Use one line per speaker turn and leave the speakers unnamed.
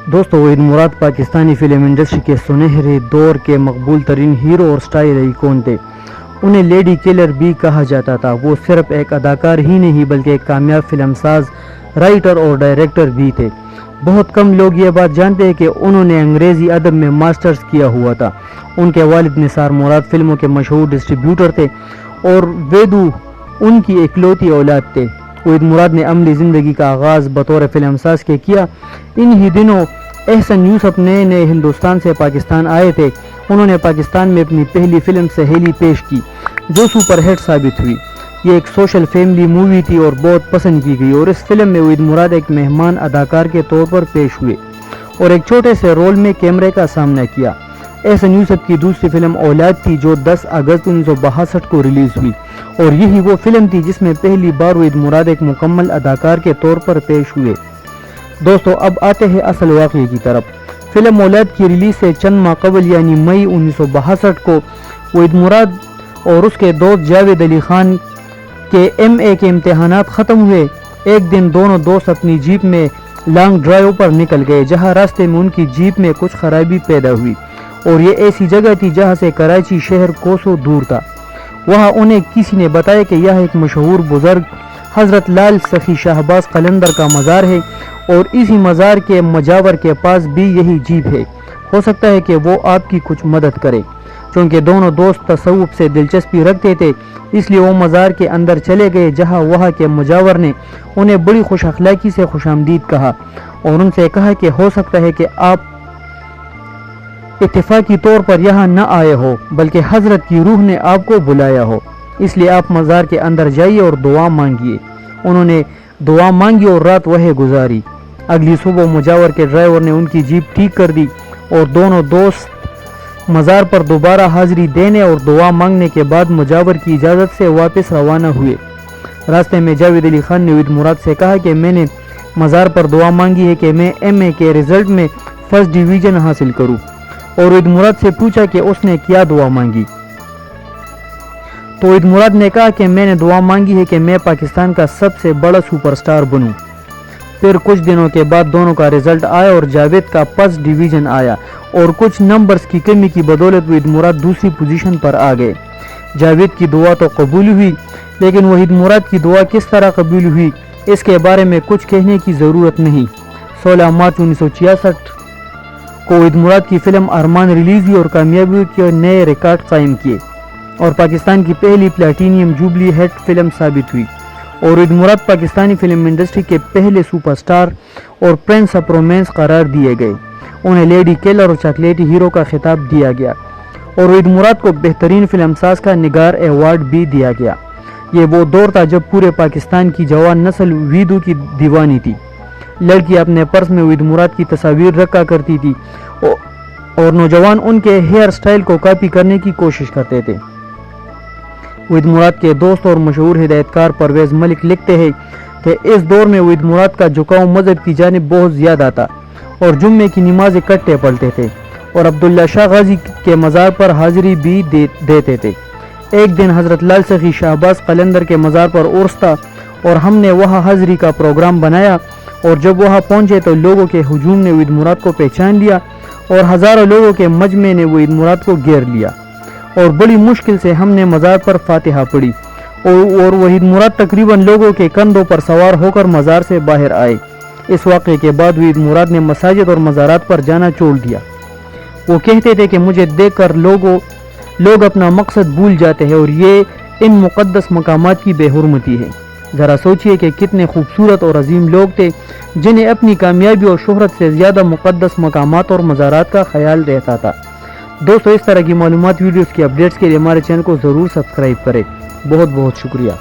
دوستو وحید مراد Pakistani film industry کے سنہرے دور کے مقبول ترین ہیرو اور سٹائل آئیکن تھے۔ انہیں لیڈی کلر بھی کہا جاتا تھا۔ وہ صرف ایک اداکار ہی نہیں بلکہ ایک کامیاب فلم ساز، رائٹر اور ڈائریکٹر بھی تھے۔ بہت کم لوگ یہ بات جانتے ہیں کہ انہوں نے انگریزی ادب میں ماسٹرز کیا ہوا تھا۔ ان کے والد نثار مراد فلموں کے مشہور ڈسٹریبیوٹر تھے اور ویدو ان کی اکلوتی اولاد تھے۔ وحید مراد نے عملی زندگی کا آغاز بطور فلم ساز کے کیا۔ ان ہی دنوں احسن یوسف نئے ہندوستان سے پاکستان آئے تھے۔ انہوں نے پاکستان میں اپنی پہلی فلم سہیلی پیش کی جو سپر ہٹ ثابت ہوئی۔ یہ ایک سوشل فیملی مووی تھی اور بہت پسند کی گئی، اور اس فلم میں وحید مراد ایک مہمان اداکار کے طور پر پیش ہوئے اور ایک چھوٹے سے رول میں کیمرے کا سامنا کیا۔ احسن یوسف کی دوسری فلم اولاد تھی جو 10 اگست 1962 کو ریلیز ہوئی، اور یہی وہ فلم تھی جس میں پہلی بار وحید مراد ایک مکمل اداکار کے طور پر پیش ہوئے۔ دوستو اب آتے ہیں اصل واقعے کی طرف۔ فلم اولاد کی ریلیز سے چند ماہ قبل یعنی مئی 1962 کو وحید مراد اور اس کے دوست جاوید علی خان کے MA کے امتحانات ختم ہوئے۔ ایک دن دونوں دوست اپنی جیپ میں لانگ ڈرائیو پر نکل گئے، جہاں راستے میں ان کی جیپ میں کچھ خرابی پیدا ہوئی، اور یہ ایسی جگہ تھی جہاں سے کراچی شہر کوسوں دور تھا۔ وہاں انہیں کسی نے بتایا کہ یہ ایک مشہور بزرگ حضرت لال سخی شہباز قلندر کا مزار ہے، اور اسی مزار کے مجاور کے پاس بھی یہی جیپ ہے۔ ہو سکتا ہے کہ وہ آپ کی کچھ مدد کرے۔ چونکہ دونوں دوست تصوف سے دلچسپی رکھتے تھے، اس لیے وہ مزار کے اندر چلے گئے، جہاں وہاں کے مجاور نے انہیں بڑی خوش اخلاقی سے خوش آمدید کہا اور ان سے کہا کہ ہو سکتا ہے کہ آپ اتفاقی طور پر یہاں نہ آئے ہو، بلکہ حضرت کی روح نے آپ کو بلایا ہو، اس لیے آپ مزار کے اندر جائیے اور دعا مانگیے۔ انہوں نے دعا مانگی اور رات وہیں گزاری۔ اگلی صبح مجاور کے ڈرائیور نے ان کی جیپ ٹھیک کر دی، اور دونوں دوست مزار پر دوبارہ حاضری دینے اور دعا مانگنے کے بعد مجاور کی اجازت سے واپس روانہ ہوئے۔ راستے میں جاوید علی خان نے وحید مراد سے کہا کہ میں نے مزار پر دعا مانگی ہے کہ میں MA کے رزلٹ میں فرسٹ ڈویژن حاصل کروں، اور وحید مراد سے پوچھا کہ اس نے کیا دعا مانگی، تو وحید مراد نے کہا کہ میں نے دعا مانگی ہے کہ میں پاکستان کا سب سے بڑا سپر سٹار بنوں۔ پھر کچھ دنوں کے بعد دونوں کا رزلٹ آیا اور جاوید کا فرسٹ ڈویژن آیا، اور کچھ نمبرز کی کمی کی بدولت وحید مراد دوسری پوزیشن پر آ گئے۔ جاوید کی دعا تو قبول ہوئی، لیکن وحید مراد کی دعا کس طرح قبول ہوئی اس کے بارے میں کچھ کہنے کی ضرورت نہیں۔ 16 مارچ 1966 کو وحید مراد کی فلم ارمان ریلیز ہوئی اور کامیابی کے نئے ریکارڈ قائم کیے، اور پاکستان کی پہلی پلاٹینیم جوبلی ہٹ فلم ثابت ہوئی، اور وحید مراد پاکستانی فلم انڈسٹری کے پہلے سپر سٹار اور پرنس آف رومانس قرار دیے گئے۔ انہیں لیڈی کلر اور چاکلیٹی ہیرو کا خطاب دیا گیا، اور وحید مراد کو بہترین فلم ساز کا نگار ایوارڈ بھی دیا گیا۔ یہ وہ دور تھا جب پورے پاکستان کی جوان نسل وحیدو کی دیوانی تھی۔ لڑکی اپنے پرس میں وحید مراد کی تصاویر رکھا کرتی تھی، اور نوجوان ان کے ہیئر سٹائل کو کاپی کرنے کی کوشش کرتے تھے۔ وحید مراد کے دوست اور مشہور ہدایت کار پرویز ملک لکھتے ہیں کہ اس دور میں وحید مراد کا جھکاؤ مذہب کی جانب بہت زیادہ تھا، اور جمعے کی نماز اکٹھے پڑھتے تھے، اور عبداللہ شاہ غازی کے مزار پر حاضری بھی دیتے تھے۔ ایک دن حضرت لال سخی شہباز قلندر کے مزار پر عرس تھا، اور ہم نے وہاں حاضری کا پروگرام بنایا، اور جب وہاں پہنچے تو لوگوں کے ہجوم نے وحید مراد کو پہچان لیا، اور ہزاروں لوگوں کے مجمع نے وحید مراد کو گھیر لیا، اور بڑی مشکل سے ہم نے مزار پر فاتحہ پڑھی، اور وحید مراد تقریباً لوگوں کے کندھوں پر سوار ہو کر مزار سے باہر آئے۔ اس واقعے کے بعد وحید مراد نے مساجد اور مزارات پر جانا چھوڑ دیا۔ وہ کہتے تھے کہ مجھے دیکھ کر لوگ اپنا مقصد بھول جاتے ہیں، اور یہ ان مقدس مقامات کی بے حرمتی ہے۔ ذرا سوچئے کہ کتنے خوبصورت اور عظیم لوگ تھے جنہیں اپنی کامیابی اور شہرت سے زیادہ مقدس مقامات اور مزارات کا خیال رہتا تھا۔ دوستو اس طرح کی معلومات ویڈیوز کی اپڈیٹس کے لیے ہمارے چینل کو ضرور سبسکرائب کریں۔ بہت بہت شکریہ۔